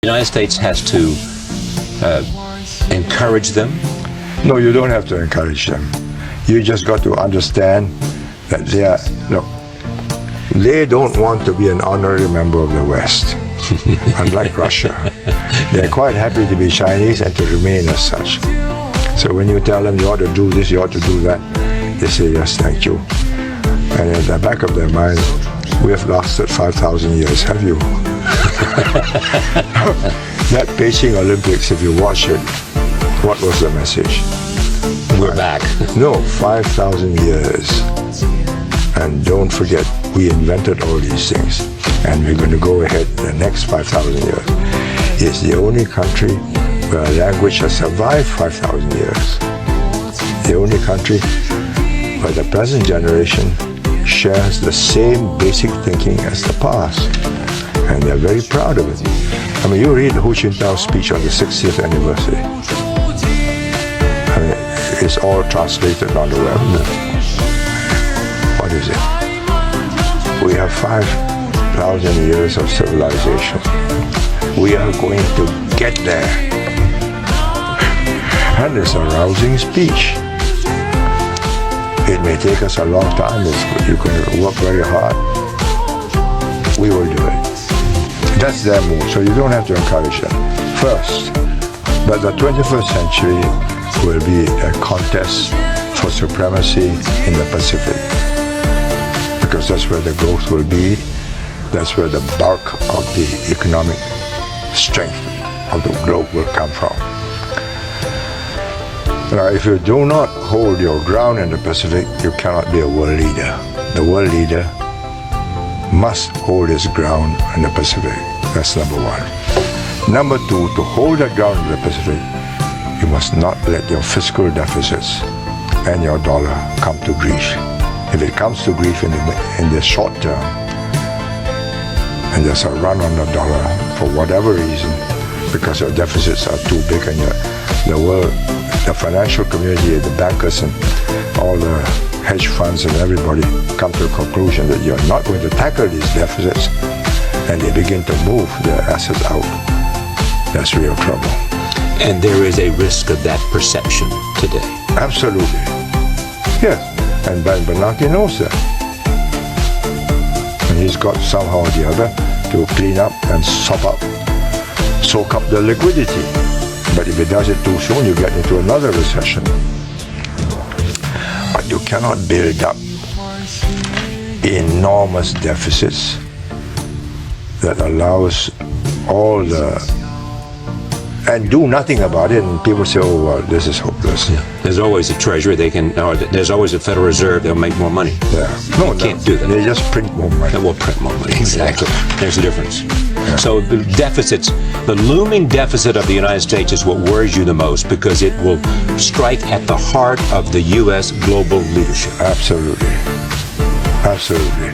The United States has to encourage them? No, you don't have to encourage them. You just got to understand that they don't want to be an honorary member of the West, unlike Russia. They're quite happy to be Chinese and to remain as such. So when you tell them you ought to do this, you ought to do that, they say yes, thank you. And in the back of their mind, we have lasted 5,000 years, have you? That Beijing Olympics, if you watch it, what was the message? We're back. No, 5,000 years. And don't forget, we invented all these things. And we're going to go ahead the next 5,000 years. It's the only country where a language has survived 5,000 years. The only country where the present generation shares the same basic thinking as the past. And they're very proud of it. I mean, you read Hu Jintao's speech on the 60th anniversary. I mean, it's all translated on the web. What is it? We have 5,000 years of civilization. We are going to get there. And it's a rousing speech. It may take us a long time. You can work very hard. We will do it. That's their move, so you don't have to encourage them. First, but the 21st century will be a contest for supremacy in the Pacific. Because that's where the growth will be. That's where the bulk of the economic strength of the globe will come from. Now, if you do not hold your ground in the Pacific, you cannot be a world leader. The world leader must hold his ground in the Pacific. That's number one. Number two, to hold that ground in the Pacific, you must not let your fiscal deficits and your dollar come to grief. If it comes to grief in the short term, and there's a run on the dollar for whatever reason, because your deficits are too big and the world, the financial community, the bankers and all the hedge funds and everybody come to the conclusion that you're not going to tackle these deficits, and they begin to move their assets out. That's real trouble. And there is a risk of that perception today. Absolutely. Yes. And Ben Bernanke knows that. And he's got somehow or the other to clean up and soak up the liquidity. But if he does it too soon, you get into another recession. But you cannot build up enormous deficits that allows all and do nothing about it, and people say, oh, well, this is hopeless. Yeah. There's always a treasury. There's always a Federal Reserve. They'll make more money. Yeah. No, they can't do that. They just print more money. They will print more money. Exactly. Yeah. There's a difference. Yeah. So the deficits, the looming deficit of the United States is what worries you the most, because it will strike at the heart of the U.S. global leadership. Absolutely. Absolutely.